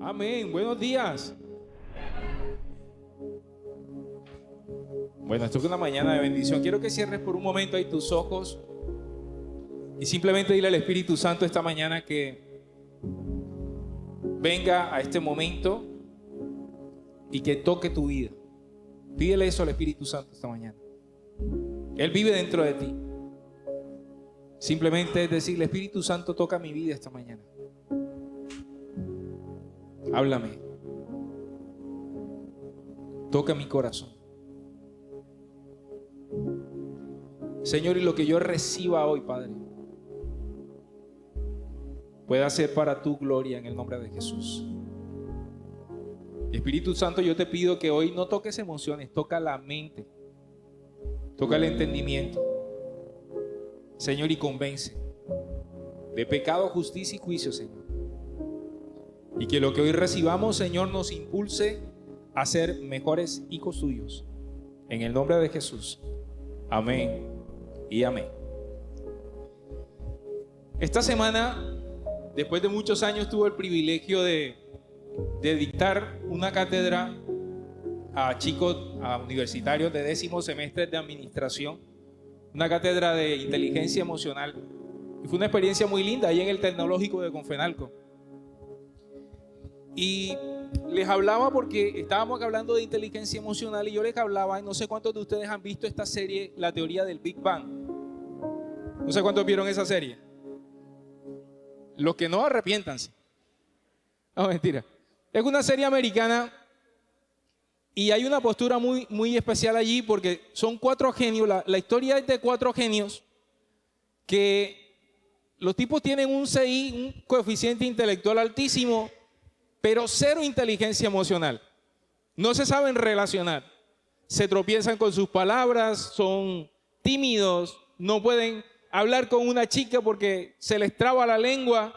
Amén. Buenos días. Bueno, esto es una mañana de bendición. Quiero que cierres por un momento ahí tus ojos y simplemente dile al Espíritu Santo esta mañana que venga a este momento y que toque tu vida. Pídele eso al Espíritu Santo esta mañana. Él vive dentro de ti. Simplemente es decirle: Espíritu Santo, toca mi vida esta mañana. Háblame. Toca mi corazón. Señor, y lo que yo reciba hoy, Padre, pueda ser para tu gloria en el nombre de Jesús. Espíritu Santo, yo te pido que hoy no toques emociones, toca la mente, toca el entendimiento, Señor, y convence de pecado, justicia y juicio, Señor. Y que lo que hoy recibamos, Señor, nos impulse a ser mejores hijos tuyos. En el nombre de Jesús. Amén y amén. Esta semana, después de muchos años, tuve el privilegio de dictar una cátedra a chicos, a universitarios de 10º semestre de administración, una cátedra de inteligencia emocional. Y fue una experiencia muy linda ahí en el Tecnológico de Confenalco. Y les hablaba porque estábamos hablando de inteligencia emocional y yo les hablaba, y no sé cuántos de ustedes han visto esta serie, La teoría del Big Bang. No sé cuántos vieron esa serie. Los que no, arrepiéntanse. No, mentira. Es una serie americana y hay una postura muy especial allí porque son 4 genios. La historia es de 4 genios que los tipos tienen un CI, un coeficiente intelectual altísimo, pero 0 inteligencia emocional. No se saben relacionar. Se tropiezan con sus palabras, son tímidos, no pueden hablar con una chica porque se les traba la lengua.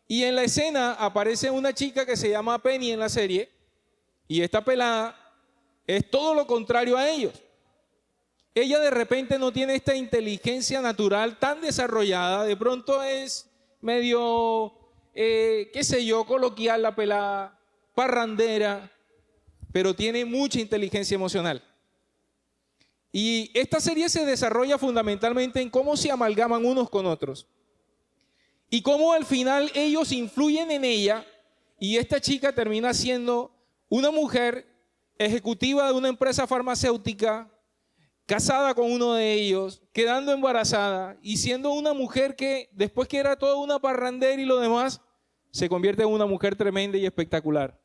Y en la escena aparece una chica que se llama Penny en la serie, y esta pelada es todo lo contrario a ellos. Ella de repente no tiene esta inteligencia natural tan desarrollada, de pronto es medio, qué sé yo, coloquial la pelada, parrandera, pero tiene mucha inteligencia emocional. Y esta serie se desarrolla fundamentalmente en cómo se amalgaman unos con otros. Y cómo al final ellos influyen en ella y esta chica termina siendo una mujer ejecutiva de una empresa farmacéutica, casada con uno de ellos, quedando embarazada y siendo una mujer que después que era toda una parrandera y lo demás, se convierte en una mujer tremenda y espectacular.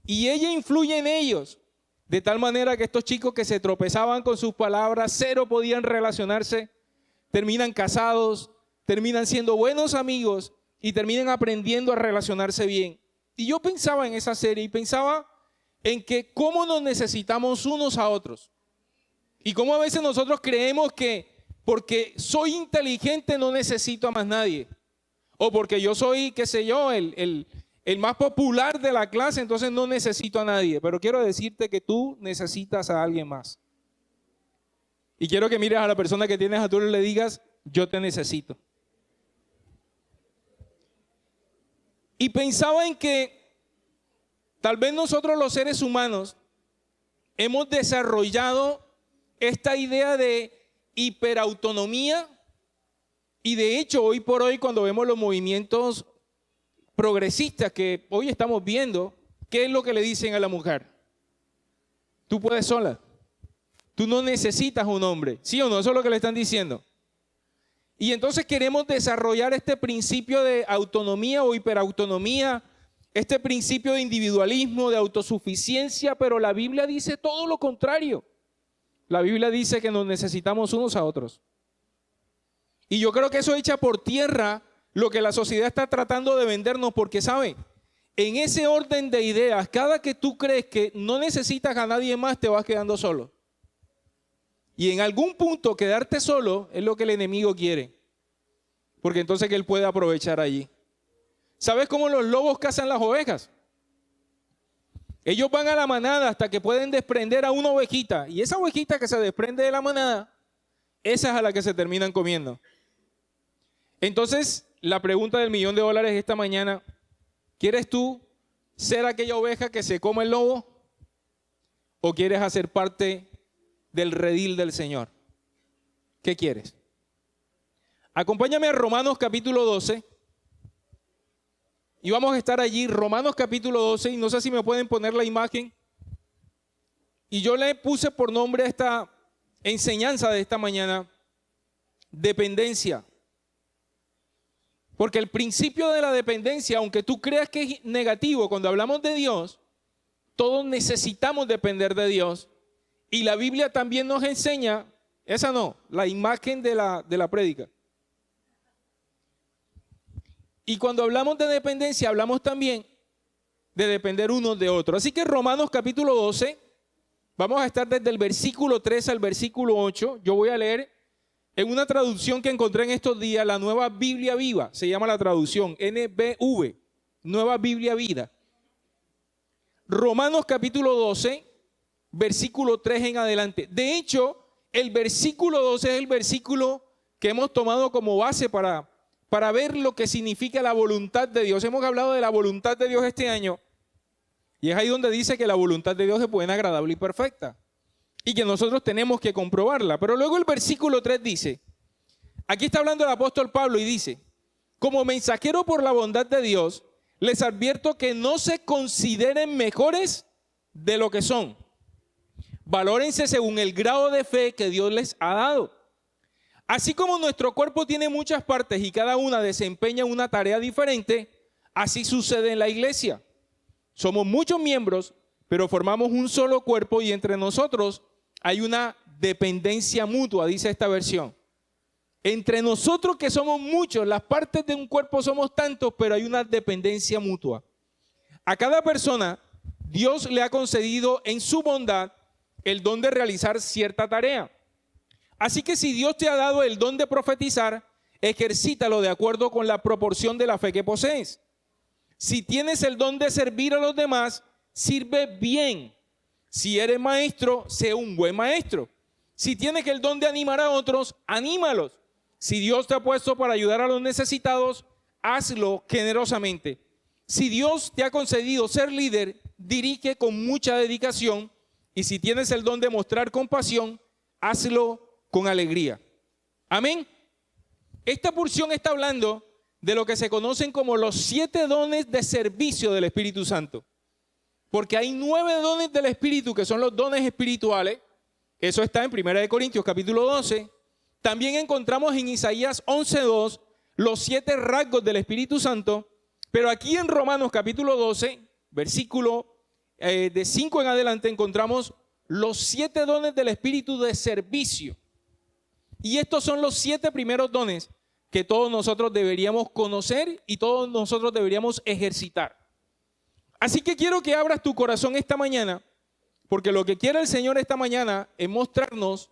Y ella influye en ellos, de tal manera que estos chicos que se tropezaban con sus palabras, 0 podían relacionarse, terminan casados, terminan siendo buenos amigos y terminan aprendiendo a relacionarse bien. Y yo pensaba en esa serie y pensaba en que cómo nos necesitamos unos a otros. Y cómo a veces nosotros creemos que porque soy inteligente no necesito a más nadie. O porque yo soy, qué sé yo, el más popular de la clase, entonces no necesito a nadie. Pero quiero decirte que tú necesitas a alguien más. Y quiero que mires a la persona que tienes a tu lado y le digas: yo te necesito. Y pensaba en que tal vez nosotros los seres humanos hemos desarrollado esta idea de hiperautonomía y de hecho hoy por hoy cuando vemos los movimientos progresistas que hoy estamos viendo, ¿qué es lo que le dicen a la mujer? Tú puedes sola, tú no necesitas un hombre, ¿sí o no? Eso es lo que le están diciendo. Y entonces queremos desarrollar este principio de autonomía o hiperautonomía, este principio de individualismo, de autosuficiencia, pero la Biblia dice todo lo contrario. La Biblia dice que nos necesitamos unos a otros. Y yo creo que eso echa por tierra lo que la sociedad está tratando de vendernos, porque ¿sabe? En ese orden de ideas, cada que tú crees que no necesitas a nadie más, te vas quedando solo. Y en algún punto quedarte solo es lo que el enemigo quiere, porque entonces que él puede aprovechar allí. ¿Sabes cómo los lobos cazan las ovejas? Ellos van a la manada hasta que pueden desprender a una ovejita, y esa ovejita que se desprende de la manada, esa es a la que se terminan comiendo. Entonces, la pregunta del $1.000.000 esta mañana: ¿quieres tú ser aquella oveja que se come el lobo o quieres hacer parte del redil del Señor? ¿Qué quieres? Acompáñame a Romanos capítulo 12 y vamos a estar allí, Romanos capítulo 12, y no sé si me pueden poner la imagen. Y yo le puse por nombre a esta enseñanza de esta mañana, dependencia. Porque el principio de la dependencia, aunque tú creas que es negativo, cuando hablamos de Dios, todos necesitamos depender de Dios. Y la Biblia también nos enseña, esa no, la imagen de la prédica. Y cuando hablamos de dependencia, hablamos también de depender unos de otros. Así que Romanos capítulo 12, vamos a estar desde el versículo 3 al versículo 8. Yo voy a leer en una traducción que encontré en estos días, la Nueva Biblia Viva, se llama la traducción, NBV, Nueva Biblia Vida. Romanos capítulo 12, versículo 3 en adelante. De hecho, el versículo 12 es el versículo que hemos tomado como base para ver lo que significa la voluntad de Dios. Hemos hablado de la voluntad de Dios este año, y es ahí donde dice que la voluntad de Dios es buena, agradable y perfecta, y que nosotros tenemos que comprobarla. Pero luego el versículo 3 dice, aquí está hablando el apóstol Pablo y dice, como mensajero por la bondad de Dios, les advierto que no se consideren mejores de lo que son. Valórense según el grado de fe que Dios les ha dado. Así como nuestro cuerpo tiene muchas partes y cada una desempeña una tarea diferente, así sucede en la iglesia. Somos muchos miembros, pero formamos un solo cuerpo y entre nosotros hay una dependencia mutua, dice esta versión. Entre nosotros que somos muchos, las partes de un cuerpo somos tantos, pero hay una dependencia mutua. A cada persona, Dios le ha concedido en su bondad el don de realizar cierta tarea. Así que si Dios te ha dado el don de profetizar, ejercítalo de acuerdo con la proporción de la fe que posees. Si tienes el don de servir a los demás, sirve bien. Si eres maestro, sé un buen maestro. Si tienes el don de animar a otros, anímalos. Si Dios te ha puesto para ayudar a los necesitados, hazlo generosamente. Si Dios te ha concedido ser líder, dirige con mucha dedicación. Y si tienes el don de mostrar compasión, hazlo con alegría. Amén. Esta porción está hablando de lo que se conocen como los 7 dones de servicio del Espíritu Santo. Porque hay 9 dones del Espíritu que son los dones espirituales. Eso está en 1 Corintios capítulo 12. También encontramos en Isaías 11:2 los 7 rasgos del Espíritu Santo. Pero aquí en Romanos capítulo 12, versículo de 5 en adelante, encontramos los 7 dones del Espíritu de servicio. Y estos son los 7 primeros dones que todos nosotros deberíamos conocer y todos nosotros deberíamos ejercitar. Así que quiero que abras tu corazón esta mañana, porque lo que quiere el Señor esta mañana es mostrarnos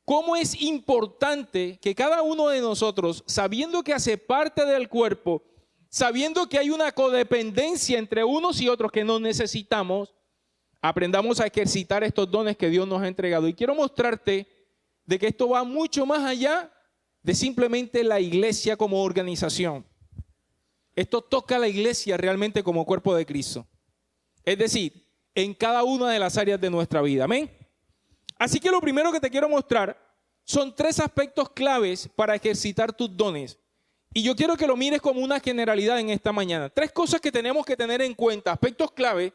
cómo es importante que cada uno de nosotros, sabiendo que hace parte del cuerpo, sabiendo que hay una codependencia entre unos y otros que nos necesitamos, aprendamos a ejercitar estos dones que Dios nos ha entregado. Y quiero mostrarte de que esto va mucho más allá de simplemente la iglesia como organización. Esto toca a la iglesia realmente como cuerpo de Cristo. Es decir, en cada una de las áreas de nuestra vida. Amén. Así que lo primero que te quiero mostrar son 3 aspectos claves para ejercitar tus dones. Y yo quiero que lo mires como una generalidad en esta mañana. 3 cosas que tenemos que tener en cuenta, aspectos clave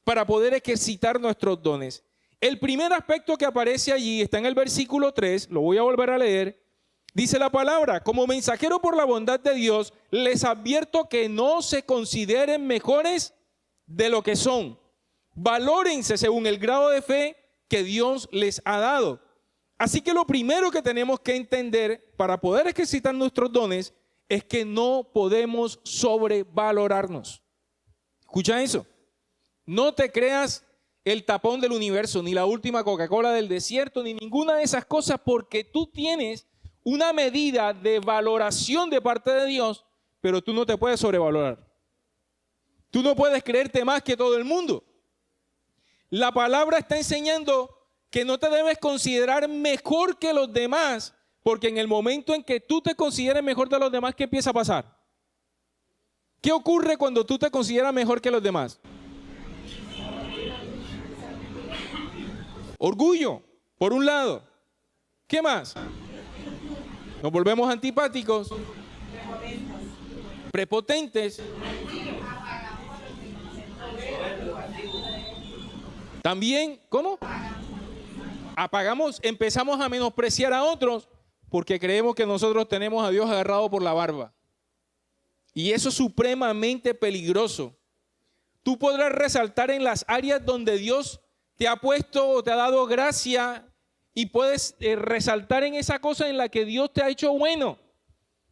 para poder ejercitar nuestros dones. El primer aspecto que aparece allí está en el versículo 3, lo voy a volver a leer. Dice la palabra, como mensajero por la bondad de Dios, les advierto que no se consideren mejores de lo que son. Valórense según el grado de fe que Dios les ha dado. Así que lo primero que tenemos que entender para poder ejercitar nuestros dones es que no podemos sobrevalorarnos. Escucha eso. No te creas el tapón del universo, ni la última Coca-Cola del desierto, ni ninguna de esas cosas, porque tú tienes una medida de valoración de parte de Dios, pero tú no te puedes sobrevalorar. Tú no puedes creerte más que todo el mundo. La palabra está enseñando que no te debes considerar mejor que los demás, porque en el momento en que tú te consideres mejor de los demás, ¿qué empieza a pasar? ¿Qué ocurre cuando tú te consideras mejor que los demás? Orgullo, por un lado. ¿Qué más? Nos volvemos antipáticos, prepotentes. También, ¿cómo? Empezamos a menospreciar a otros porque creemos que nosotros tenemos a Dios agarrado por la barba. Y eso es supremamente peligroso. Tú podrás resaltar en las áreas donde Dios te ha puesto o te ha dado gracia y puedes resaltar en esa cosa en la que Dios te ha hecho bueno.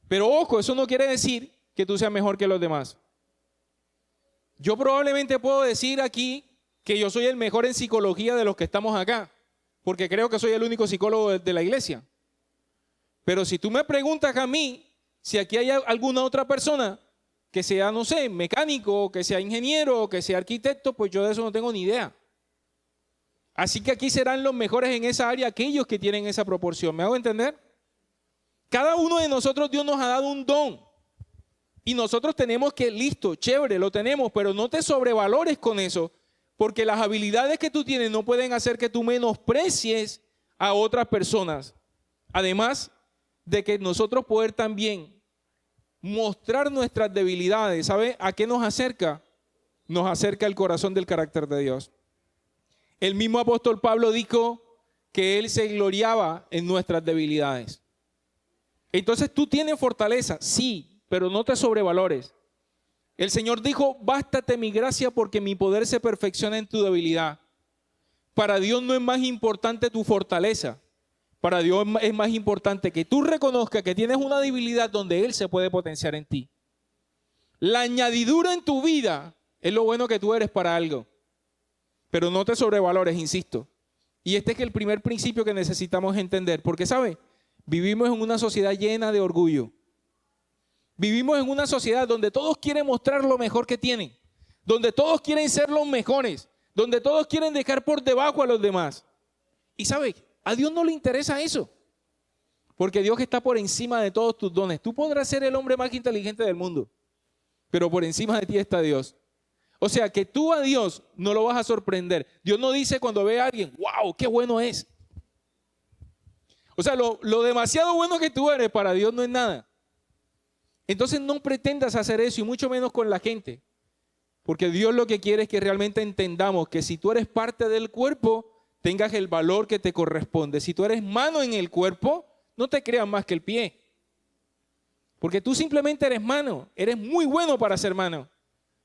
Pero ojo, eso no quiere decir que tú seas mejor que los demás. Yo probablemente puedo decir aquí que yo soy el mejor en psicología de los que estamos acá, porque creo que soy el único psicólogo de la iglesia. Pero si tú me preguntas a mí si aquí hay alguna otra persona que sea, no sé, mecánico, que sea ingeniero, que sea arquitecto, pues yo de eso no tengo ni idea. Así que aquí serán los mejores en esa área aquellos que tienen esa proporción. ¿Me hago entender? Cada uno de nosotros Dios nos ha dado un don. Y nosotros tenemos que, listo, chévere, lo tenemos, pero no te sobrevalores con eso, porque las habilidades que tú tienes no pueden hacer que tú menosprecies a otras personas. Además de que nosotros poder también mostrar nuestras debilidades, ¿sabe a qué nos acerca? Nos acerca el corazón del carácter de Dios. El mismo apóstol Pablo dijo que él se gloriaba en nuestras debilidades. Entonces tú tienes fortaleza, sí, pero no te sobrevalores. El Señor dijo, bástate mi gracia porque mi poder se perfecciona en tu debilidad. Para Dios no es más importante tu fortaleza. Para Dios es más importante que tú reconozcas que tienes una debilidad donde Él se puede potenciar en ti. La añadidura en tu vida es lo bueno que tú eres para algo. Pero no te sobrevalores, insisto. Y este es el primer principio que necesitamos entender. Porque, ¿sabe? Vivimos en una sociedad llena de orgullo. Vivimos en una sociedad donde todos quieren mostrar lo mejor que tienen. Donde todos quieren ser los mejores. Donde todos quieren dejar por debajo a los demás. Y, ¿sabe? A Dios no le interesa eso. Porque Dios está por encima de todos tus dones. Tú podrás ser el hombre más inteligente del mundo. Pero por encima de ti está Dios. O sea que tú a Dios no lo vas a sorprender. Dios no dice cuando ve a alguien, wow, qué bueno es. O sea, lo demasiado bueno que tú eres para Dios no es nada. Entonces no pretendas hacer eso y mucho menos con la gente. Porque Dios lo que quiere es que realmente entendamos que si tú eres parte del cuerpo, tengas el valor que te corresponde. Si tú eres mano en el cuerpo, no te creas más que el pie. Porque tú simplemente eres mano. Eres muy bueno para ser mano.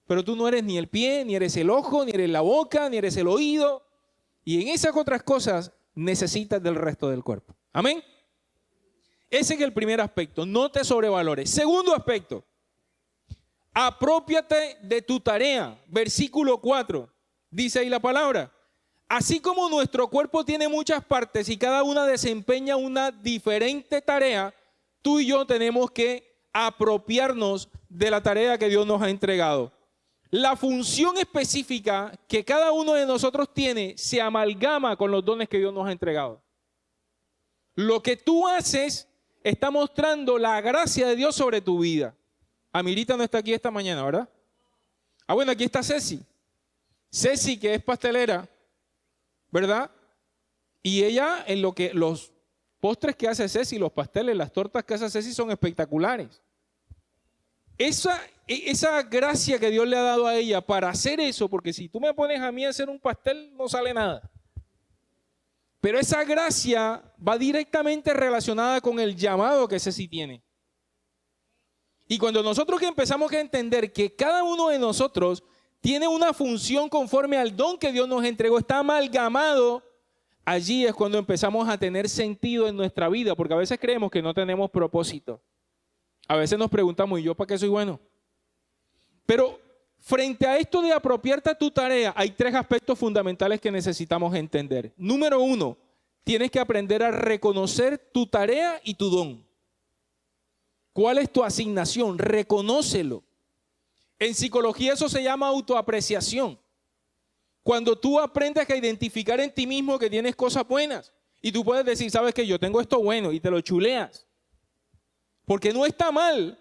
Pero tú no eres ni el pie, ni eres el ojo, ni eres la boca, ni eres el oído. Y en esas otras cosas necesitas del resto del cuerpo. Amén. Ese es el primer aspecto. No te sobrevalores. Segundo aspecto. Aprópiate de tu tarea. Versículo 4. Dice ahí la palabra. Así como nuestro cuerpo tiene muchas partes y cada una desempeña una diferente tarea, tú y yo tenemos que apropiarnos de la tarea que Dios nos ha entregado. La función específica que cada uno de nosotros tiene se amalgama con los dones que Dios nos ha entregado. Lo que tú haces está mostrando la gracia de Dios sobre tu vida. Amirita no está aquí esta mañana, ¿verdad? Bueno, aquí está Ceci. Ceci, que es pastelera, ¿verdad? Y ella, en lo que los postres que hace Ceci, los pasteles, las tortas que hace Ceci son espectaculares. Esa gracia que Dios le ha dado a ella para hacer eso, porque si tú me pones a mí a hacer un pastel, no sale nada. Pero esa gracia va directamente relacionada con el llamado que Ceci tiene. Y cuando nosotros que empezamos a entender que cada uno de nosotros tiene una función conforme al don que Dios nos entregó, está amalgamado, allí es cuando empezamos a tener sentido en nuestra vida, porque a veces creemos que no tenemos propósito. A veces nos preguntamos, ¿y yo para qué soy bueno? Pero frente a esto de apropiarte a tu tarea, hay tres aspectos fundamentales que necesitamos entender. Número 1, tienes que aprender a reconocer tu tarea y tu don. ¿Cuál es tu asignación? Reconócelo. En psicología eso se llama autoapreciación. Cuando tú aprendes a identificar en ti mismo que tienes cosas buenas y tú puedes decir, ¿sabes qué? Yo tengo esto bueno y te lo chuleas. Porque no está mal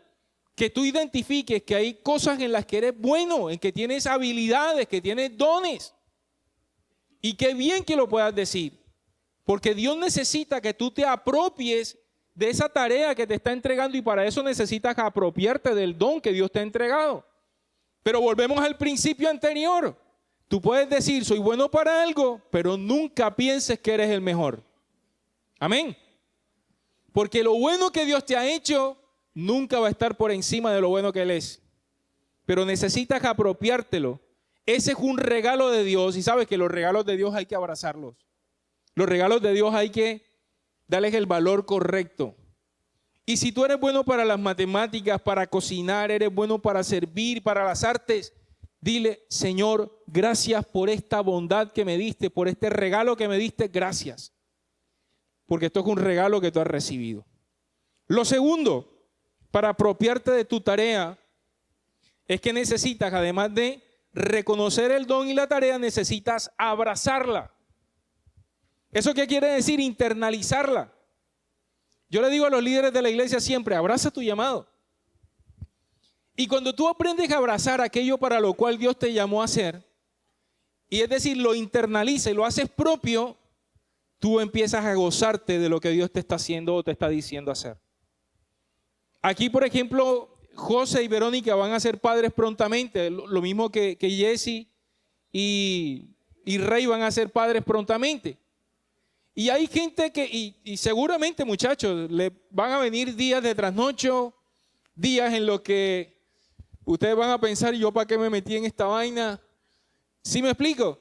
que tú identifiques que hay cosas en las que eres bueno, en que tienes habilidades, que tienes dones. Y qué bien que lo puedas decir, porque Dios necesita que tú te apropies de esa tarea que te está entregando y para eso necesitas apropiarte del don que Dios te ha entregado. Pero volvemos al principio anterior. Tú puedes decir, soy bueno para algo, pero nunca pienses que eres el mejor. Amén. Porque lo bueno que Dios te ha hecho nunca va a estar por encima de lo bueno que Él es. Pero necesitas apropiártelo. Ese es un regalo de Dios y sabes que los regalos de Dios hay que abrazarlos. Los regalos de Dios hay que darles el valor correcto. Y si tú eres bueno para las matemáticas, para cocinar, eres bueno para servir, para las artes, dile, Señor, gracias por esta bondad que me diste, por este regalo que me diste, gracias. Porque esto es un regalo que tú has recibido. Lo segundo, para apropiarte de tu tarea, es que necesitas, además de reconocer el don y la tarea, necesitas abrazarla. ¿Eso qué quiere decir? Internalizarla. Yo le digo a los líderes de la iglesia siempre, abraza tu llamado. Y cuando tú aprendes a abrazar aquello para lo cual Dios te llamó a hacer, y es decir, lo internaliza y lo haces propio, tú empiezas a gozarte de lo que Dios te está haciendo o te está diciendo hacer. Aquí, por ejemplo, José y Verónica van a ser padres prontamente, lo mismo que Jesse y Rey van a ser padres prontamente. Y hay gente que, y seguramente muchachos, le van a venir días de trasnocho, días en los que ustedes van a pensar, ¿yo para qué me metí en esta vaina? ¿Sí me explico?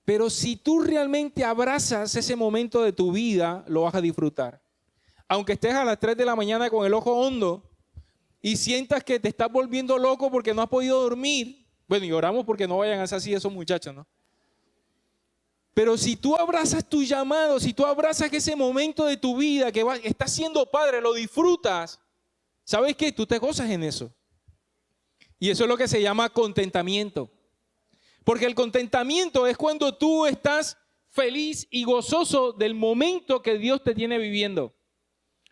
Pero si tú realmente abrazas ese momento de tu vida, lo vas a disfrutar. Aunque estés a las 3 de la mañana con el ojo hondo y sientas que te estás volviendo loco porque no has podido dormir, bueno, y oramos porque no vayan a ser así esos muchachos, ¿no? Pero si tú abrazas tu llamado, si tú abrazas ese momento de tu vida que estás siendo padre, lo disfrutas, ¿sabes qué? Tú te gozas en eso. Y eso es lo que se llama contentamiento. Porque el contentamiento es cuando tú estás feliz y gozoso del momento que Dios te tiene viviendo.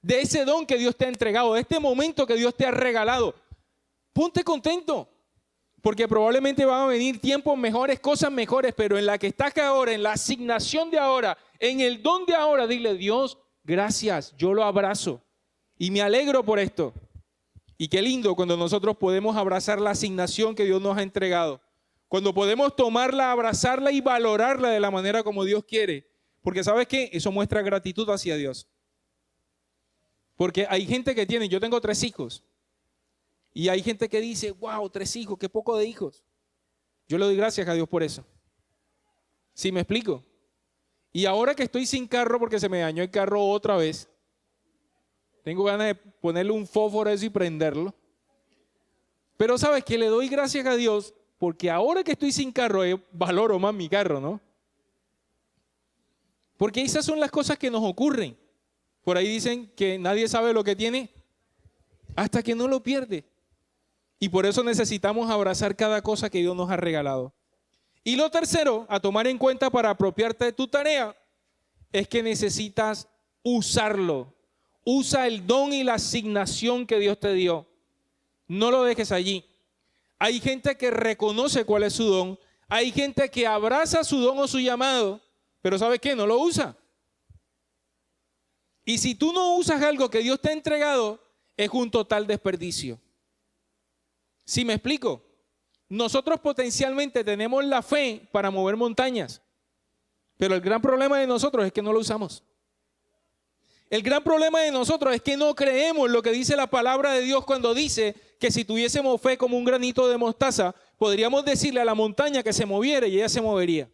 De ese don que Dios te ha entregado, de este momento que Dios te ha regalado. Ponte contento. Porque probablemente van a venir tiempos mejores, cosas mejores, pero en la que estás ahora, en la asignación de ahora, en el don de ahora, dile, Dios, gracias, yo lo abrazo y me alegro por esto. Y qué lindo cuando nosotros podemos abrazar la asignación que Dios nos ha entregado. Cuando podemos tomarla, abrazarla y valorarla de la manera como Dios quiere. Porque ¿sabes qué? Eso muestra gratitud hacia Dios. Porque hay gente que tiene, yo tengo 3 hijos. Y hay gente que dice, wow, 3 hijos, qué poco de hijos. Yo le doy gracias a Dios por eso. ¿Sí me explico? Y ahora que estoy sin carro porque se me dañó el carro otra vez, tengo ganas de ponerle un fósforo a eso y prenderlo. Pero sabes que le doy gracias a Dios porque ahora que estoy sin carro, valoro más mi carro, ¿no? Porque esas son las cosas que nos ocurren. Por ahí dicen que nadie sabe lo que tiene hasta que no lo pierde. Y por eso necesitamos abrazar cada cosa que Dios nos ha regalado. Y lo tercero, a tomar en cuenta para apropiarte de tu tarea, es que necesitas usarlo. Usa el don y la asignación que Dios te dio. No lo dejes allí. Hay gente que reconoce cuál es su don. Hay gente que abraza su don o su llamado, pero ¿sabes qué? No lo usa. Y si tú no usas algo que Dios te ha entregado, es un total desperdicio. ¿Sí me explico? Nosotros potencialmente tenemos la fe para mover montañas, pero el gran problema de nosotros es que no lo usamos. El gran problema de nosotros es que no creemos lo que dice la palabra de Dios cuando dice que si tuviésemos fe como un granito de mostaza, podríamos decirle a la montaña que se moviera y ella se movería.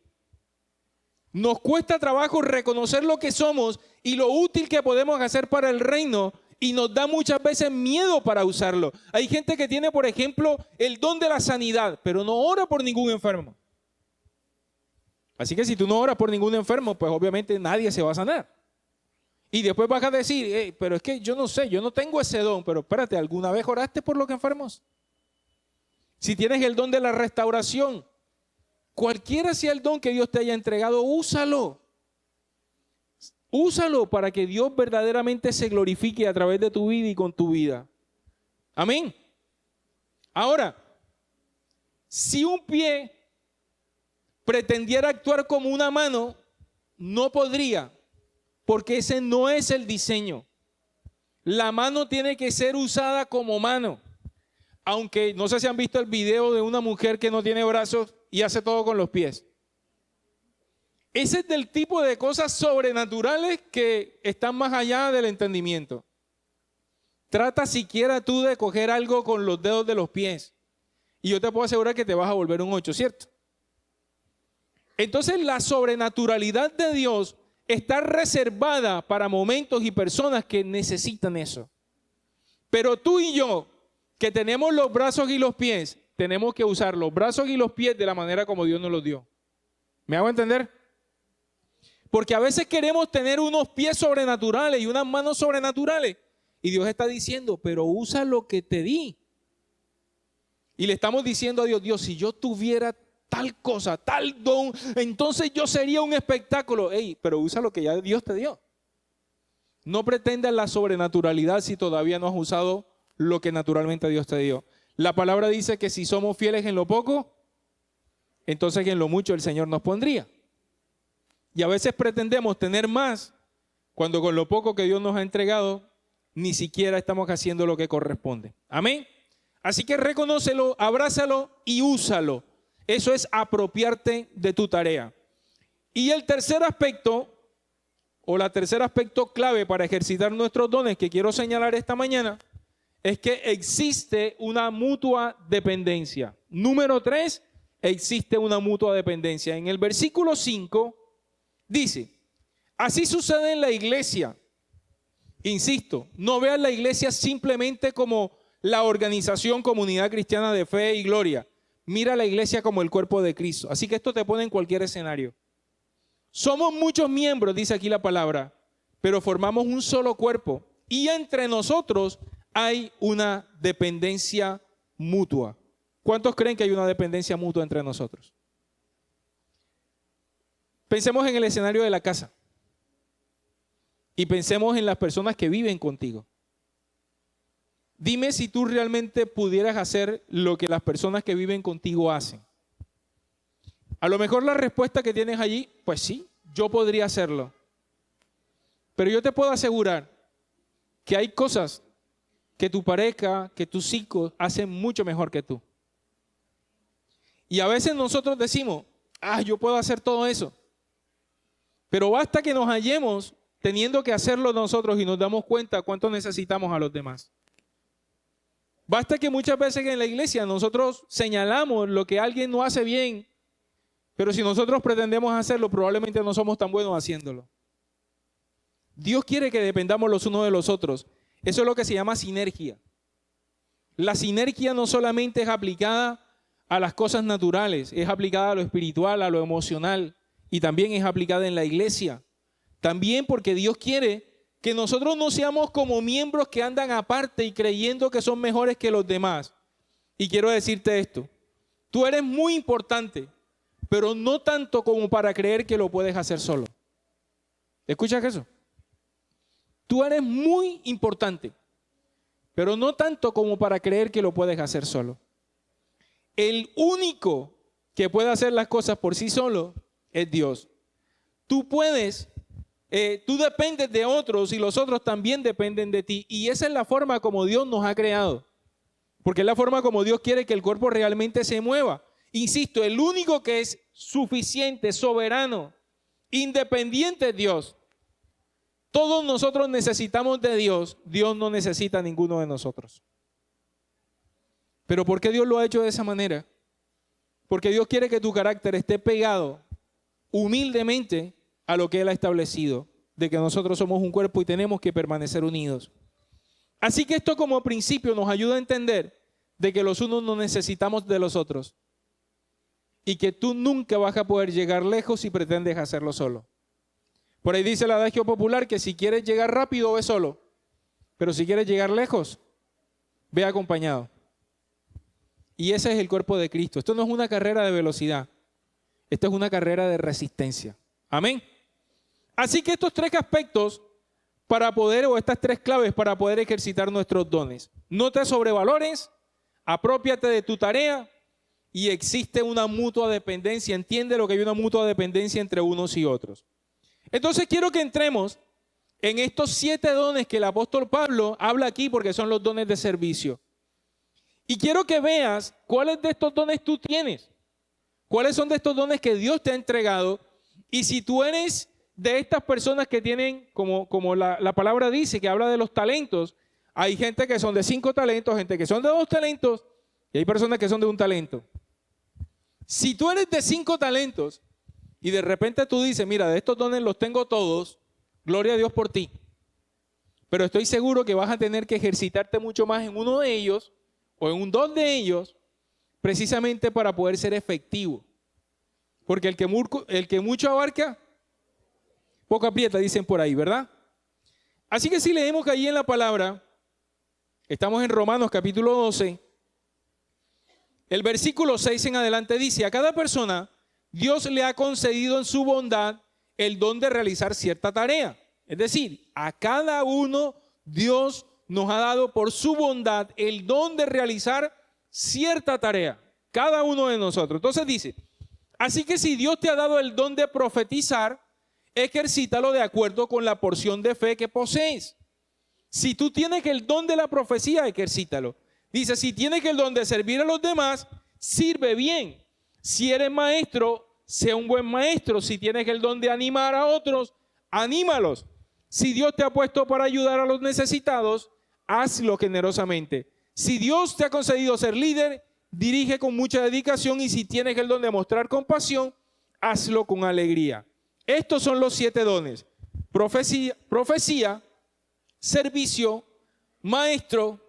Nos cuesta trabajo reconocer lo que somos y lo útil que podemos hacer para el reino y nos da muchas veces miedo para usarlo. Hay gente que tiene, por ejemplo, el don de la sanidad, pero no ora por ningún enfermo. Así que si tú no oras por ningún enfermo, pues obviamente nadie se va a sanar. Y después vas a decir, pero es que yo no sé, yo no tengo ese don, pero espérate, ¿alguna vez oraste por los enfermos? Si tienes el don de la restauración, cualquiera sea el don que Dios te haya entregado, úsalo. Úsalo para que Dios verdaderamente se glorifique a través de tu vida y con tu vida. Amén. Ahora, si un pie pretendiera actuar como una mano, no podría, porque ese no es el diseño. La mano tiene que ser usada como mano. Aunque no sé si han visto el video de una mujer que no tiene brazos y hace todo con los pies. Ese es del tipo de cosas sobrenaturales que están más allá del entendimiento. Trata siquiera tú de coger algo con los dedos de los pies y yo te puedo asegurar que te vas a volver un 8, ¿cierto? Entonces la sobrenaturalidad de Dios está reservada para momentos y personas que necesitan eso. Pero tú y yo, que tenemos los brazos y los pies, tenemos que usar los brazos y los pies de la manera como Dios nos los dio. ¿Me hago entender? Porque a veces queremos tener unos pies sobrenaturales y unas manos sobrenaturales. Y Dios está diciendo, pero usa lo que te di. Y le estamos diciendo a Dios, Dios, si yo tuviera tal cosa, tal don, entonces yo sería un espectáculo. Ey, pero usa lo que ya Dios te dio. No pretendas la sobrenaturalidad si todavía no has usado lo que naturalmente Dios te dio. La palabra dice que si somos fieles en lo poco, entonces en lo mucho el Señor nos pondría. Y a veces pretendemos tener más cuando con lo poco que Dios nos ha entregado ni siquiera estamos haciendo lo que corresponde. Amén. Así que reconócelo, abrázalo y úsalo. Eso es apropiarte de tu tarea. Y el tercer aspecto, o la tercer aspecto clave para ejercitar nuestros dones que quiero señalar esta mañana, es que existe una mutua dependencia. Número 3, existe una mutua dependencia. En el versículo 5 dice, así sucede en la iglesia. Insisto, no veas la iglesia simplemente como la organización Comunidad Cristiana de Fe y Gloria. Mira la iglesia como el cuerpo de Cristo. Así que esto te pone en cualquier escenario. Somos muchos miembros, dice aquí la palabra, pero formamos un solo cuerpo. Y entre nosotros hay una dependencia mutua. ¿Cuántos creen que hay una dependencia mutua entre nosotros? Pensemos en el escenario de la casa. Y pensemos en las personas que viven contigo. Dime si tú realmente pudieras hacer lo que las personas que viven contigo hacen. A lo mejor la respuesta que tienes allí, pues sí, yo podría hacerlo. Pero yo te puedo asegurar que hay cosas que tu pareja, que tus hijos hacen mucho mejor que tú. Y a veces nosotros decimos, yo puedo hacer todo eso. Pero basta que nos hallemos teniendo que hacerlo nosotros y nos damos cuenta cuánto necesitamos a los demás. Basta que muchas veces en la iglesia nosotros señalamos lo que alguien no hace bien, pero si nosotros pretendemos hacerlo, probablemente no somos tan buenos haciéndolo. Dios quiere que dependamos los unos de los otros. Eso es lo que se llama sinergia. La sinergia no solamente es aplicada a las cosas naturales, es aplicada a lo espiritual, a lo emocional, y también es aplicada en la iglesia. También porque Dios quiere que nosotros no seamos como miembros que andan aparte y creyendo que son mejores que los demás. Y quiero decirte esto, tú eres muy importante, pero no tanto como para creer que lo puedes hacer solo. ¿Escuchas eso? Tú eres muy importante, pero no tanto como para creer que lo puedes hacer solo. El único que puede hacer las cosas por sí solo es Dios. Tú dependes de otros y los otros también dependen de ti. Y esa es la forma como Dios nos ha creado. Porque es la forma como Dios quiere que el cuerpo realmente se mueva. Insisto, el único que es suficiente, soberano, independiente es Dios. Todos nosotros necesitamos de Dios. Dios no necesita a ninguno de nosotros. ¿Pero por qué Dios lo ha hecho de esa manera? Porque Dios quiere que tu carácter esté pegado humildemente a lo que Él ha establecido, de que nosotros somos un cuerpo y tenemos que permanecer unidos. Así que esto como principio nos ayuda a entender de que los unos no necesitamos de los otros y que tú nunca vas a poder llegar lejos si pretendes hacerlo solo. Por ahí dice el adagio popular que si quieres llegar rápido, ve solo, pero si quieres llegar lejos, ve acompañado. Y ese es el cuerpo de Cristo. Esto no es una carrera de velocidad, esto es una carrera de resistencia. Amén. Así que estos tres aspectos estas tres claves para poder ejercitar nuestros dones. No te sobrevalores, aprópiate de tu tarea y existe una mutua dependencia. Entiende lo que hay una mutua dependencia entre unos y otros. Entonces quiero que entremos en estos 7 dones que el apóstol Pablo habla aquí, porque son los dones de servicio. Y quiero que veas cuáles de estos dones tú tienes. Cuáles son de estos dones que Dios te ha entregado. Y si tú eres de estas personas que tienen, como la palabra dice, que habla de los talentos, hay gente que son de 5 talentos, gente que son de 2 talentos, y hay personas que son de 1 talento. Si tú eres de 5 talentos y de repente tú dices, mira, de estos dones los tengo todos, gloria a Dios por ti. Pero estoy seguro que vas a tener que ejercitarte mucho más en uno de ellos o en un don de ellos, precisamente para poder ser efectivo. Porque el que mucho abarca, poco aprieta, dicen por ahí, ¿verdad? Así que si leemos que allí en la palabra, estamos en Romanos capítulo 12, el versículo 6 en adelante dice, a cada persona Dios le ha concedido en su bondad el don de realizar cierta tarea. Es decir, a cada uno Dios nos ha dado por su bondad el don de realizar cierta tarea. Cada uno de nosotros. Entonces dice, así que si Dios te ha dado el don de profetizar, ejercítalo de acuerdo con la porción de fe que posees. Si tú tienes el don de la profecía, ejercítalo. Dice, si tienes el don de servir a los demás, sirve bien. Si eres maestro, sea un buen maestro. Si tienes el don de animar a otros, anímalos. Si Dios te ha puesto para ayudar a los necesitados, hazlo generosamente. Si Dios te ha concedido ser líder, dirige con mucha dedicación, y si tienes el don de mostrar compasión, hazlo con alegría. Estos son los 7 dones: profecía, servicio, maestro,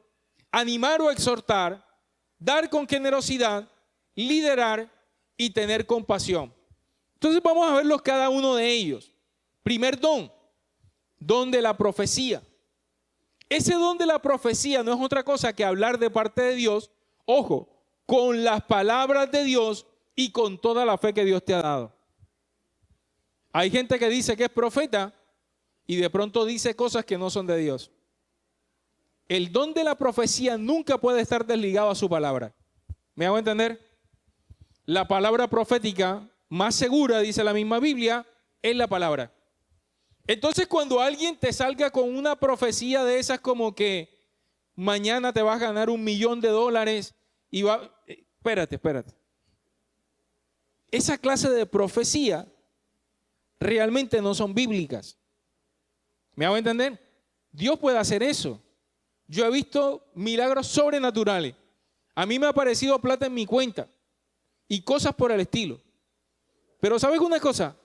animar o exhortar, dar con generosidad, liderar y tener compasión. Entonces vamos a verlos cada uno de ellos. Primer don de la profecía. Ese don de la profecía no es otra cosa que hablar de parte de Dios, ojo, con las palabras de Dios y con toda la fe que Dios te ha dado. Hay gente que dice que es profeta y de pronto dice cosas que no son de Dios. El don de la profecía nunca puede estar desligado a su palabra. ¿Me hago entender? La palabra profética más segura, dice la misma Biblia, es la palabra. Entonces, cuando alguien te salga con una profecía de esas como que mañana te vas a ganar $1.000.000 y va... Espérate. Esa clase de profecía realmente no son bíblicas. ¿Me hago entender? Dios puede hacer eso. Yo he visto milagros sobrenaturales. A mí me ha aparecido plata en mi cuenta y cosas por el estilo. Pero ¿sabes una cosa?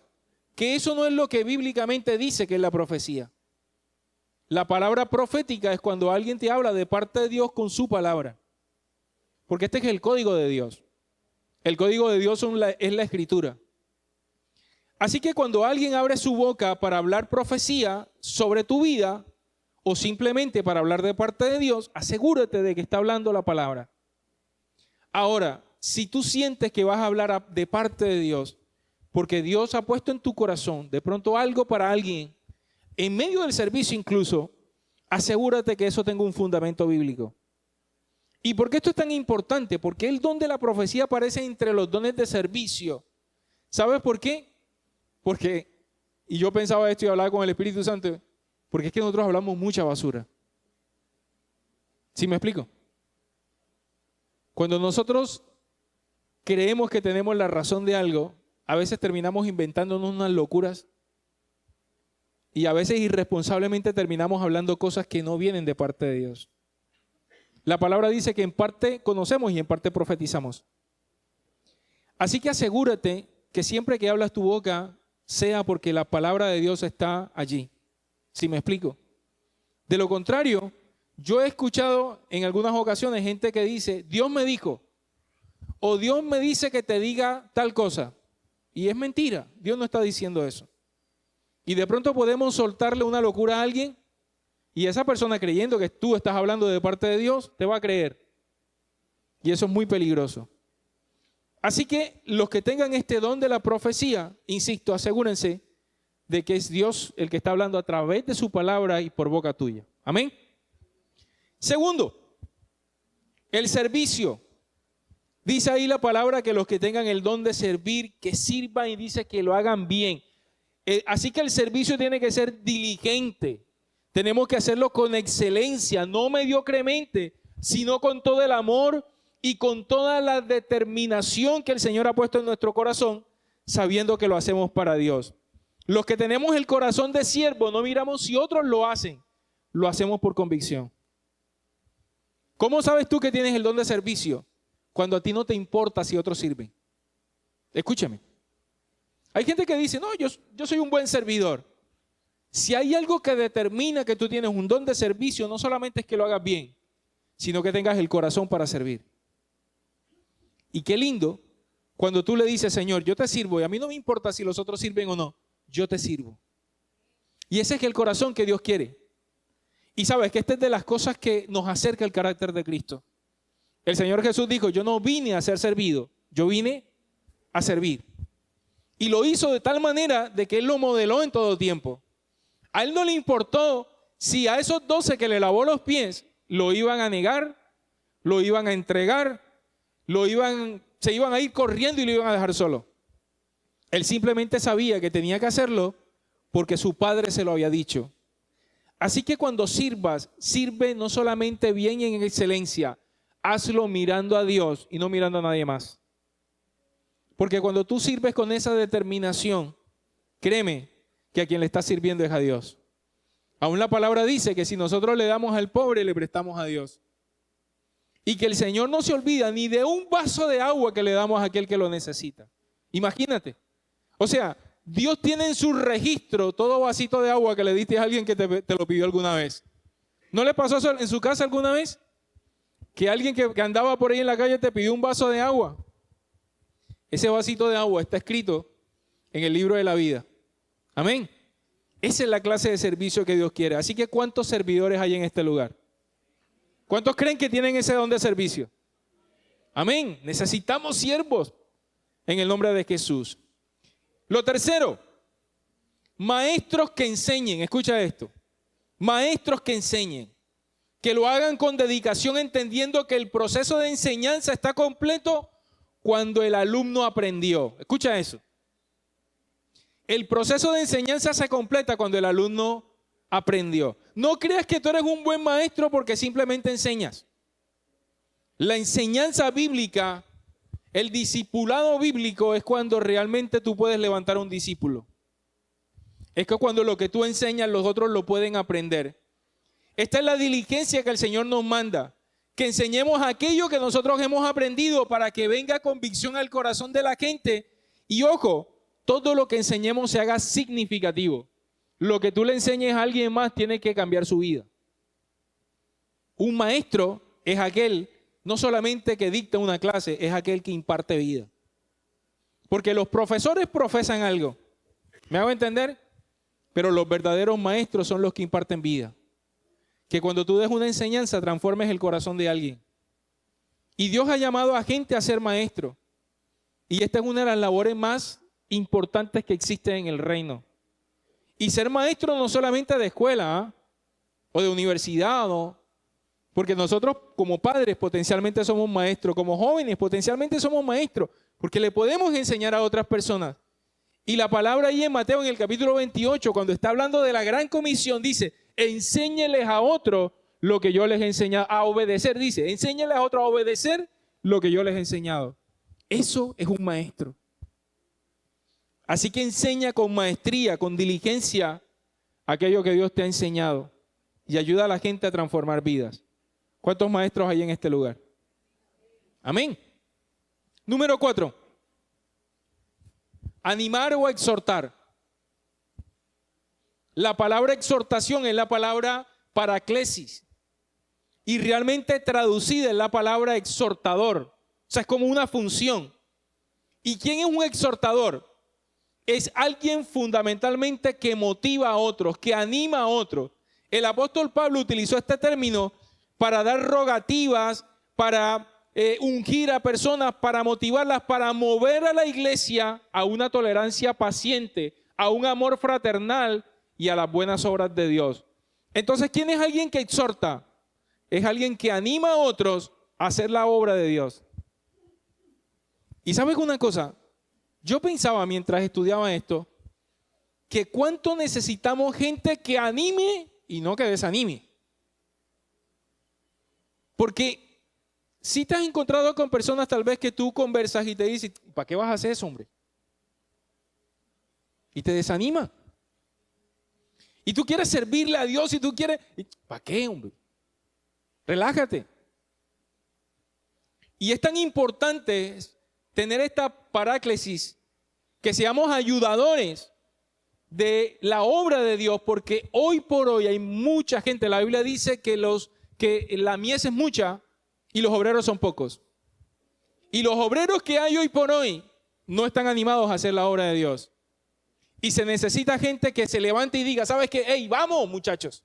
Que eso no es lo que bíblicamente dice que es la profecía. La palabra profética es cuando alguien te habla de parte de Dios con su palabra. Porque este es el código de Dios. El código de Dios es la escritura. Así que cuando alguien abre su boca para hablar profecía sobre tu vida o simplemente para hablar de parte de Dios, asegúrate de que está hablando la palabra. Ahora, si tú sientes que vas a hablar de parte de Dios, porque Dios ha puesto en tu corazón de pronto algo para alguien, en medio del servicio incluso, asegúrate que eso tenga un fundamento bíblico. ¿Y por qué esto es tan importante? Porque el don de la profecía aparece entre los dones de servicio. ¿Sabes por qué? Porque, y yo pensaba esto y hablaba con el Espíritu Santo, porque es que nosotros hablamos mucha basura. ¿Sí me explico? Cuando nosotros creemos que tenemos la razón de algo, a veces terminamos inventándonos unas locuras y a veces irresponsablemente terminamos hablando cosas que no vienen de parte de Dios. La palabra dice que en parte conocemos y en parte profetizamos. Así que asegúrate que siempre que hablas tu boca sea porque la palabra de Dios está allí. ¿Sí me explico? De lo contrario, yo he escuchado en algunas ocasiones gente que dice, Dios me dijo, o Dios me dice que te diga tal cosa. Y es mentira, Dios no está diciendo eso. Y de pronto podemos soltarle una locura a alguien y esa persona, creyendo que tú estás hablando de parte de Dios, te va a creer. Y eso es muy peligroso. Así que los que tengan este don de la profecía, insisto, asegúrense de que es Dios el que está hablando a través de su palabra y por boca tuya. Amén. Segundo, el servicio. Dice ahí la palabra que los que tengan el don de servir, que sirvan, y dice que lo hagan bien. Así que el servicio tiene que ser diligente. Tenemos que hacerlo con excelencia, no mediocremente, sino con todo el amor y con toda la determinación que el Señor ha puesto en nuestro corazón, sabiendo que lo hacemos para Dios. Los que tenemos el corazón de siervo no miramos si otros lo hacen, lo hacemos por convicción. ¿Cómo sabes tú que tienes el don de servicio? Cuando a ti no te importa si otros sirven. Escúchame. Hay gente que dice, no, yo soy un buen servidor. Si hay algo que determina que tú tienes un don de servicio, no solamente es que lo hagas bien, sino que tengas el corazón para servir. Y qué lindo cuando tú le dices, Señor, yo te sirvo y a mí no me importa si los otros sirven o no, yo te sirvo. Y ese es el corazón que Dios quiere. Y sabes que esta es de las cosas que nos acerca al carácter de Cristo. El Señor Jesús dijo, yo no vine a ser servido, yo vine a servir. Y lo hizo de tal manera de que Él lo modeló en todo tiempo. A Él no le importó si a esos 12 que le lavó los pies lo iban a negar, lo iban a entregar, se iban a ir corriendo y lo iban a dejar solo. Él simplemente sabía que tenía que hacerlo porque su padre se lo había dicho. Así que cuando sirvas, sirve no solamente bien y en excelencia, hazlo mirando a Dios y no mirando a nadie más. Porque cuando tú sirves con esa determinación, créeme que a quien le estás sirviendo es a Dios. Aún la palabra dice que si nosotros le damos al pobre, le prestamos a Dios. Y que el Señor no se olvida ni de un vaso de agua que le damos a aquel que lo necesita. Imagínate. O sea, Dios tiene en su registro todo vasito de agua que le diste a alguien que te lo pidió alguna vez. ¿No le pasó eso en su casa alguna vez? Que alguien que andaba por ahí en la calle te pidió un vaso de agua. Ese vasito de agua está escrito en el libro de la vida. Amén. Esa es la clase de servicio que Dios quiere. Así que ¿cuántos servidores hay en este lugar? ¿Cuántos creen que tienen ese don de servicio? Amén. Necesitamos siervos en el nombre de Jesús. Lo tercero, maestros que enseñen. Escucha esto. Maestros que enseñen. Que lo hagan con dedicación, entendiendo que el proceso de enseñanza está completo cuando el alumno aprendió. Escucha eso. El proceso de enseñanza se completa cuando el alumno aprendió. No creas que tú eres un buen maestro porque simplemente enseñas. La enseñanza bíblica, el discipulado bíblico es cuando realmente tú puedes levantar a un discípulo. Es que cuando lo que tú enseñas los otros lo pueden aprender. Esta es la diligencia que el Señor nos manda. Que enseñemos aquello que nosotros hemos aprendido para que venga convicción al corazón de la gente. Y ojo, todo lo que enseñemos se haga significativo. Lo que tú le enseñes a alguien más tiene que cambiar su vida. Un maestro es aquel, no solamente que dicta una clase, es aquel que imparte vida. Porque los profesores profesan algo. ¿Me hago entender? Pero los verdaderos maestros son los que imparten vida. Que cuando tú des una enseñanza transformes el corazón de alguien. Y Dios ha llamado a gente a ser maestro. Y esta es una de las labores más importantes que existen en el reino. Y ser maestro no solamente de escuela o de universidad, ¿no? Porque nosotros como padres potencialmente somos maestros, como jóvenes potencialmente somos maestros, porque le podemos enseñar a otras personas. Y la palabra ahí en Mateo en el capítulo 28, cuando está hablando de la gran comisión, dice, enséñeles a otros lo que yo les he enseñado, a obedecer, dice, enséñeles a otros a obedecer lo que yo les he enseñado. Eso es un maestro. Así que enseña con maestría, con diligencia, aquello que Dios te ha enseñado y ayuda a la gente a transformar vidas. ¿Cuántos maestros hay en este lugar? Amén. Número 4. Animar o exhortar. La palabra exhortación es la palabra paraclesis y realmente traducida es la palabra exhortador. O sea, es como una función. ¿Y quién es un exhortador? Es alguien fundamentalmente que motiva a otros, que anima a otros. El apóstol Pablo utilizó este término para dar rogativas, para ungir a personas, para motivarlas, para mover a la iglesia a una tolerancia paciente, a un amor fraternal y a las buenas obras de Dios. Entonces, ¿quién es alguien que exhorta? Es alguien que anima a otros a hacer la obra de Dios. Y ¿sabes una cosa? Yo pensaba mientras estudiaba esto, que cuánto necesitamos gente que anime y no que desanime. Porque si te has encontrado con personas tal vez que tú conversas y te dicen, ¿para qué vas a hacer eso, hombre? Y te desanima. Y tú quieres servirle a Dios y tú quieres, ¿para qué, hombre? Relájate. Y es tan importante tener esta paráclesis, que seamos ayudadores de la obra de Dios, porque hoy por hoy hay mucha gente. La Biblia dice que la mies es mucha y los obreros son pocos. Y los obreros que hay hoy por hoy no están animados a hacer la obra de Dios. Y se necesita gente que se levante y diga, ¿sabes qué? ¡Hey, vamos, muchachos!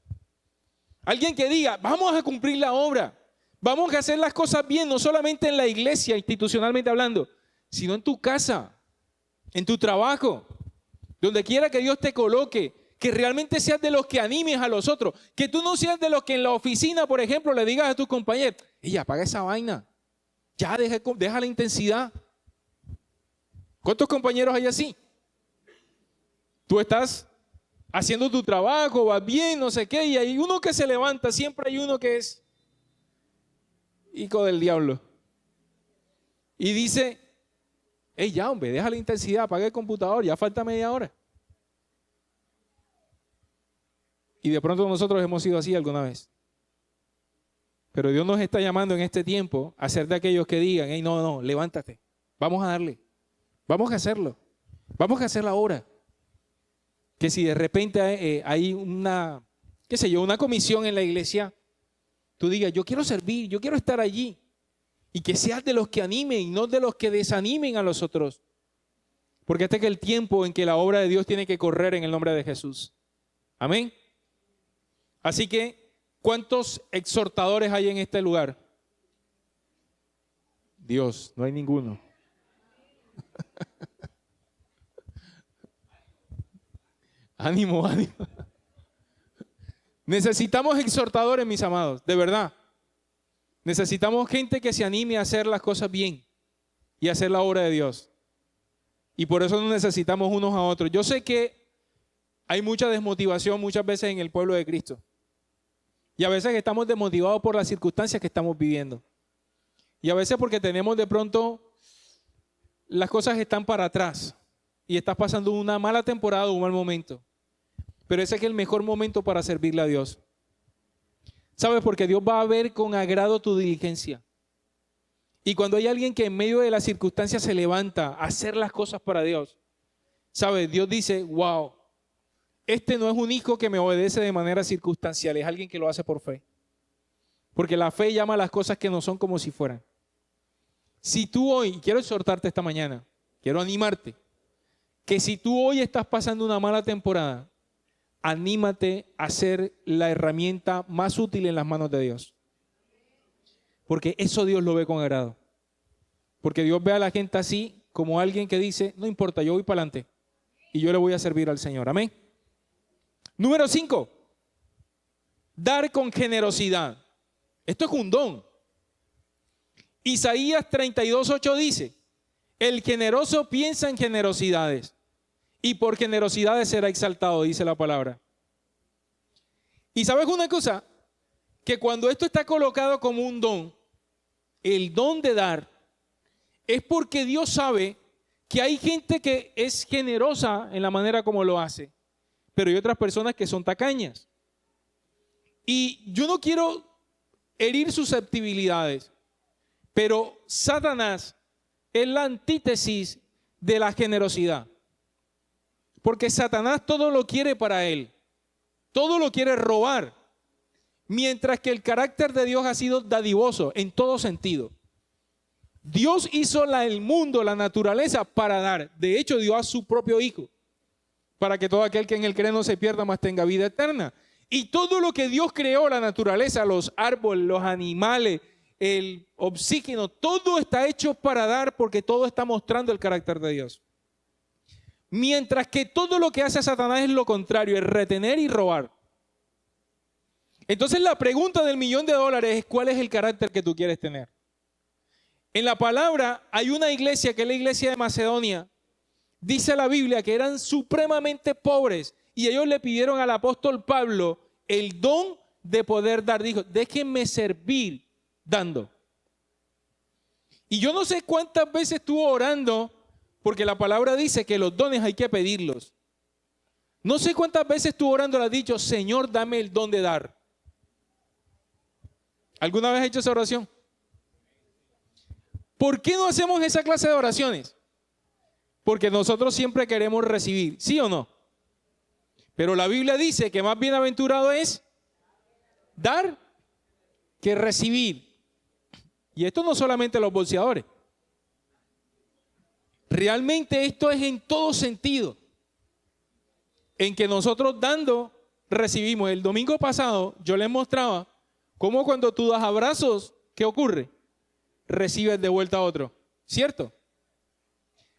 Alguien que diga, vamos a cumplir la obra. Vamos a hacer las cosas bien, no solamente en la iglesia, institucionalmente hablando, sino en tu casa, en tu trabajo, donde quiera que Dios te coloque, que realmente seas de los que animes a los otros, que tú no seas de los que en la oficina, por ejemplo, le digas a tus compañeros, ella apaga esa vaina, ya deja la intensidad. ¿Cuántos compañeros hay así? Tú estás haciendo tu trabajo, vas bien, no sé qué, y hay uno que se levanta, siempre hay uno que es hijo del diablo. Y dice, hey, ya, hombre, deja la intensidad, apaga el computador, ya falta media hora. Y de pronto nosotros hemos sido así alguna vez. Pero Dios nos está llamando en este tiempo a ser de aquellos que digan, hey, no, levántate, vamos a darle, vamos a hacerlo, vamos a hacer la obra. Que si de repente hay una, qué sé yo, una comisión en la iglesia, tú digas, yo quiero servir, yo quiero estar allí. Y que seas de los que animen y no de los que desanimen a los otros. Porque este es el tiempo en que la obra de Dios tiene que correr en el nombre de Jesús. Amén. Así que, ¿cuántos exhortadores hay en este lugar? Dios, no hay ninguno. Ánimo. Necesitamos exhortadores, mis amados, de verdad. Necesitamos gente que se anime a hacer las cosas bien y a hacer la obra de Dios. Y por eso nos necesitamos unos a otros. Yo sé que hay mucha desmotivación muchas veces en el pueblo de Cristo. Y a veces estamos desmotivados por las circunstancias que estamos viviendo. Y a veces porque tenemos de pronto, las cosas están para atrás y estás pasando una mala temporada o un mal momento. Pero ese es el mejor momento para servirle a Dios. ¿Sabes? Porque Dios va a ver con agrado tu diligencia. Y cuando hay alguien que en medio de las circunstancias se levanta a hacer las cosas para Dios, ¿sabes? Dios dice, wow, este no es un hijo que me obedece de manera circunstancial, es alguien que lo hace por fe. Porque la fe llama a las cosas que no son como si fueran. Si tú hoy, quiero exhortarte esta mañana, quiero animarte, que si tú hoy estás pasando una mala temporada, anímate a ser la herramienta más útil en las manos de Dios. Porque eso Dios lo ve con agrado. Porque Dios ve a la gente así como alguien que dice, no importa, yo voy para adelante y yo le voy a servir al Señor. Amén. Número 5, dar con generosidad. Esto es un don. Isaías 32:8 dice, el generoso piensa en generosidades y por generosidades será exaltado, dice la palabra. Y ¿sabes una cosa? Que cuando esto está colocado como un don, el don de dar, es porque Dios sabe que hay gente que es generosa en la manera como lo hace, pero hay otras personas que son tacañas. Y yo no quiero herir susceptibilidades, pero Satanás es la antítesis de la generosidad. Porque Satanás todo lo quiere para él, todo lo quiere robar, mientras que el carácter de Dios ha sido dadivoso en todo sentido. Dios hizo el mundo, la naturaleza para dar. De hecho, dio a su propio Hijo, para que todo aquel que en él cree no se pierda, mas tenga vida eterna. Y todo lo que Dios creó, la naturaleza, los árboles, los animales, el oxígeno, todo está hecho para dar, porque todo está mostrando el carácter de Dios. Mientras que todo lo que hace Satanás es lo contrario, es retener y robar. Entonces la pregunta del $1.000.000 es, ¿cuál es el carácter que tú quieres tener? En la palabra hay una iglesia que es la iglesia de Macedonia. Dice la Biblia que eran supremamente pobres y ellos le pidieron al apóstol Pablo el don de poder dar. Dijo, déjenme servir dando. Y yo no sé cuántas veces estuvo orando, porque la palabra dice que los dones hay que pedirlos. No sé cuántas veces estuvo orando, le ha dicho, Señor, dame el don de dar. ¿Alguna vez has hecho esa oración? ¿Por qué no hacemos esa clase de oraciones? Porque nosotros siempre queremos recibir, ¿sí o no? Pero la Biblia dice que más bienaventurado es dar que recibir. Y esto no solamente los bolseadores. Realmente esto es en todo sentido. En que nosotros dando, recibimos. El domingo pasado yo les mostraba cómo cuando tú das abrazos, ¿qué ocurre? Recibes de vuelta a otro, ¿cierto?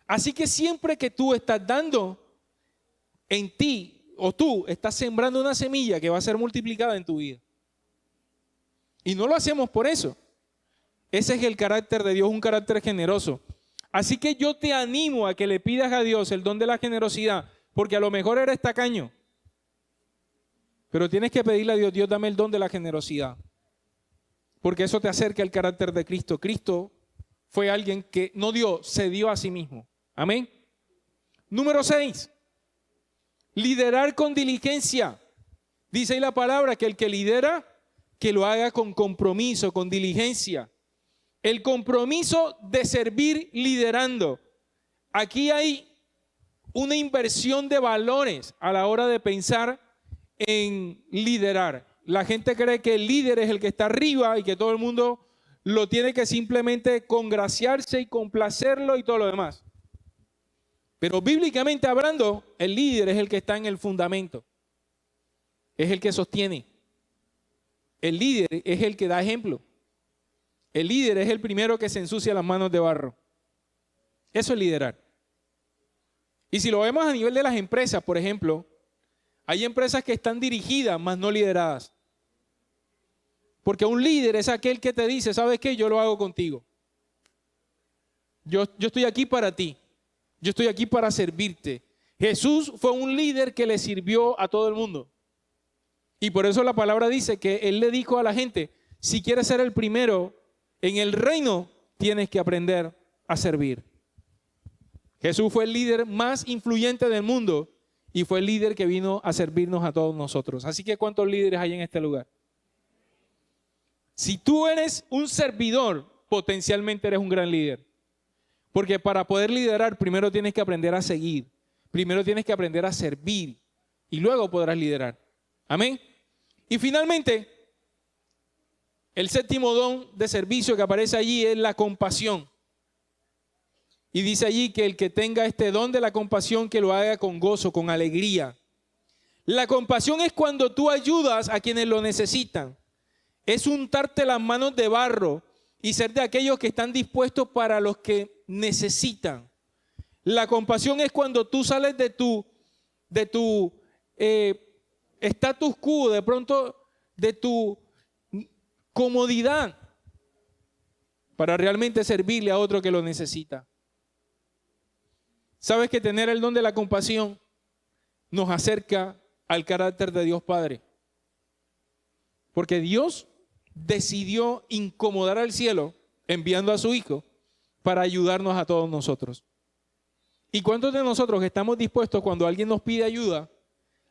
Así que siempre que tú estás dando, en ti o tú estás sembrando una semilla que va a ser multiplicada en tu vida. Y no lo hacemos por eso. Ese es el carácter de Dios, un carácter generoso. Así que yo te animo a que le pidas a Dios el don de la generosidad, porque a lo mejor eres tacaño, pero tienes que pedirle a Dios, Dios, dame el don de la generosidad, porque eso te acerca al carácter de Cristo. Cristo fue alguien que no dio, se dio a sí mismo. Amén. Número 6, liderar con diligencia. Dice ahí la palabra que el que lidera, que lo haga con compromiso, con diligencia. El compromiso de servir liderando. Aquí hay una inversión de valores a la hora de pensar en liderar. La gente cree que el líder es el que está arriba y que todo el mundo lo tiene que simplemente congraciarse y complacerlo y todo lo demás. Pero bíblicamente hablando, el líder es el que está en el fundamento. Es el que sostiene. El líder es el que da ejemplo. El líder es el primero que se ensucia las manos de barro. Eso es liderar. Y si lo vemos a nivel de las empresas, por ejemplo, hay empresas que están dirigidas, mas no lideradas. Porque un líder es aquel que te dice, ¿sabes qué? Yo lo hago contigo. Yo estoy aquí para ti. Yo estoy aquí para servirte. Jesús fue un líder que le sirvió a todo el mundo. Y por eso la palabra dice que Él le dijo a la gente, si quieres ser el primero en el reino, tienes que aprender a servir. Jesús fue el líder más influyente del mundo y fue el líder que vino a servirnos a todos nosotros. Así que ¿cuántos líderes hay en este lugar? Si tú eres un servidor, potencialmente eres un gran líder. Porque para poder liderar, primero tienes que aprender a seguir. Primero tienes que aprender a servir y luego podrás liderar. Amén. Y finalmente, el séptimo don de servicio que aparece allí es la compasión. Y dice allí que el que tenga este don de la compasión, que lo haga con gozo, con alegría. La compasión es cuando tú ayudas a quienes lo necesitan. Es untarte las manos de barro y ser de aquellos que están dispuestos para los que necesitan. La compasión es cuando tú sales de tu status quo, de pronto de tu comodidad, para realmente servirle a otro que lo necesita. Sabes que tener el don de la compasión nos acerca al carácter de Dios Padre. Porque Dios decidió incomodar al cielo enviando a su Hijo para ayudarnos a todos nosotros. ¿Y cuántos de nosotros estamos dispuestos cuando alguien nos pide ayuda,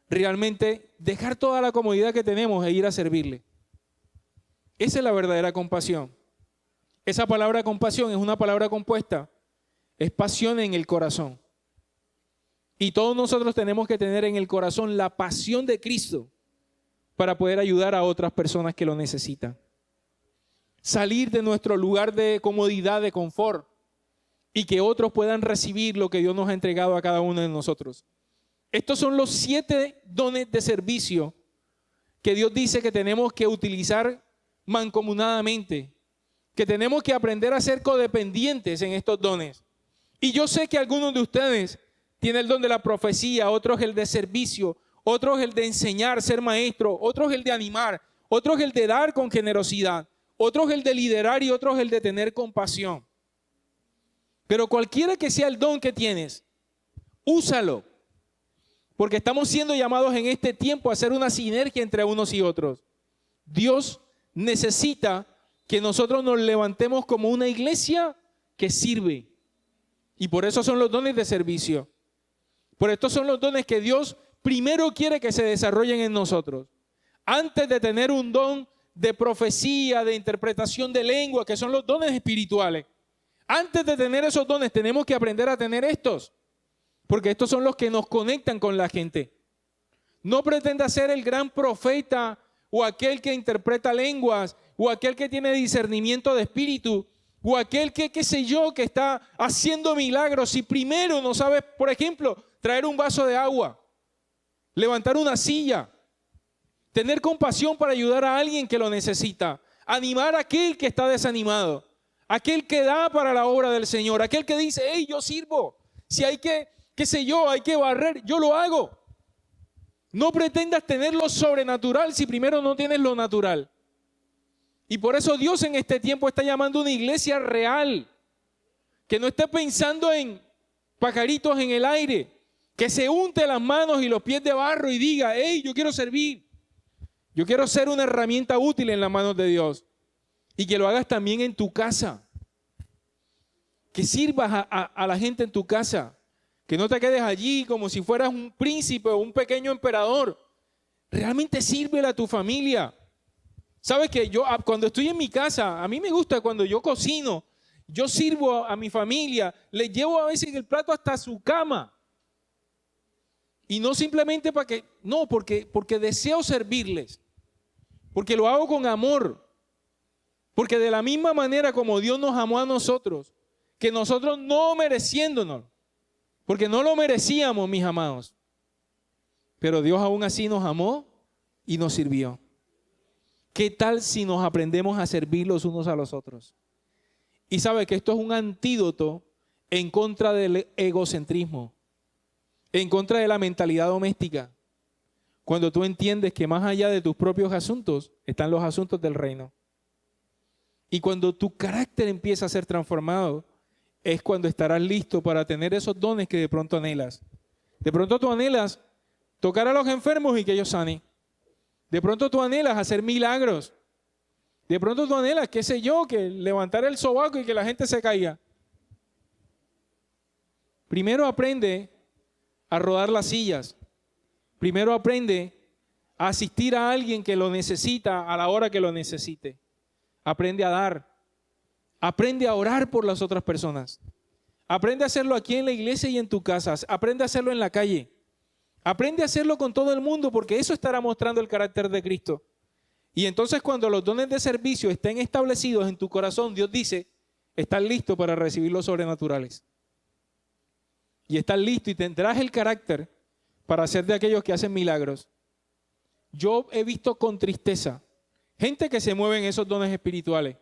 realmente dejar toda la comodidad que tenemos e ir a servirle? Esa es la verdadera compasión. Esa palabra compasión es una palabra compuesta, es pasión en el corazón. Y todos nosotros tenemos que tener en el corazón la pasión de Cristo para poder ayudar a otras personas que lo necesitan. Salir de nuestro lugar de comodidad, de confort, y que otros puedan recibir lo que Dios nos ha entregado a cada uno de nosotros. Estos son los 7 dones de servicio que Dios dice que tenemos que utilizar mancomunadamente, que tenemos que aprender a ser codependientes en estos dones. Y yo sé que algunos de ustedes tienen el don de la profecía, otros el de servicio, otros el de enseñar, ser maestro, otros el de animar, otros el de dar con generosidad, otros el de liderar y otros el de tener compasión. Pero cualquiera que sea el don que tienes, úsalo. Porque estamos siendo llamados en este tiempo a hacer una sinergia entre unos y otros. Dios necesita que nosotros nos levantemos como una iglesia que sirve. Y por eso son los dones de servicio. Por estos son los dones que Dios primero quiere que se desarrollen en nosotros. Antes de tener un don de profecía, de interpretación de lengua, que son los dones espirituales. Antes de tener esos dones tenemos que aprender a tener estos. Porque estos son los que nos conectan con la gente. No pretenda ser el gran profeta o aquel que interpreta lenguas o aquel que tiene discernimiento de espíritu o aquel que, qué sé yo, que está haciendo milagros si primero no sabe, por ejemplo, traer un vaso de agua, levantar una silla, tener compasión para ayudar a alguien que lo necesita, animar a aquel que está desanimado, aquel que da para la obra del Señor, aquel que dice, hey, yo sirvo, si hay que, qué sé yo, hay que barrer, yo lo hago. No pretendas tener lo sobrenatural si primero no tienes lo natural. Y por eso Dios en este tiempo está llamando a una iglesia real, que no esté pensando en pajaritos en el aire, que se unte las manos y los pies de barro y diga, hey, yo quiero servir, yo quiero ser una herramienta útil en las manos de Dios. Y que lo hagas también en tu casa, que sirvas a la gente en tu casa, que no te quedes allí como si fueras un príncipe o un pequeño emperador. Realmente sírvele a tu familia. Sabes que yo cuando estoy en mi casa, a mí me gusta cuando yo cocino, yo sirvo a mi familia, les llevo a veces el plato hasta su cama. Y no simplemente para que, no, porque deseo servirles, porque lo hago con amor, porque de la misma manera como Dios nos amó a nosotros, que nosotros no mereciéndonos, porque no lo merecíamos, mis amados, pero Dios aún así nos amó y nos sirvió. ¿Qué tal si nos aprendemos a servir los unos a los otros? Y sabe que esto es un antídoto en contra del egocentrismo, en contra de la mentalidad doméstica. Cuando tú entiendes que más allá de tus propios asuntos están los asuntos del reino. Y cuando tu carácter empieza a ser transformado, es cuando estarás listo para tener esos dones que de pronto anhelas. De pronto tú anhelas tocar a los enfermos y que ellos sanen. De pronto tú anhelas hacer milagros. De pronto tú anhelas, qué sé yo, que levantar el sobaco y que la gente se caiga. Primero aprende a rodar las sillas. Primero aprende a asistir a alguien que lo necesita a la hora que lo necesite. Aprende a dar. Aprende a orar por las otras personas. Aprende a hacerlo aquí en la iglesia y en tu casa. Aprende a hacerlo en la calle. Aprende a hacerlo con todo el mundo porque eso estará mostrando el carácter de Cristo. Y entonces cuando los dones de servicio estén establecidos en tu corazón, Dios dice, estás listo para recibir los sobrenaturales. Y estás listo y tendrás el carácter para ser de aquellos que hacen milagros. Yo he visto con tristeza gente que se mueve en esos dones espirituales.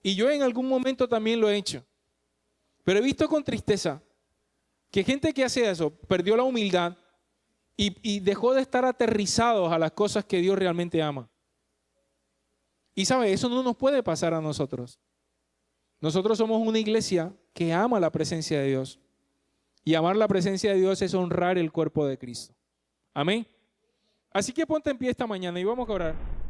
Y yo en algún momento también lo he hecho. Pero he visto con tristeza que gente que hace eso perdió la humildad y dejó de estar aterrizados a las cosas que Dios realmente ama. Y sabe, eso no nos puede pasar a nosotros. Nosotros somos una iglesia que ama la presencia de Dios. Y amar la presencia de Dios es honrar el cuerpo de Cristo. Amén. Así que ponte en pie esta mañana y vamos a orar.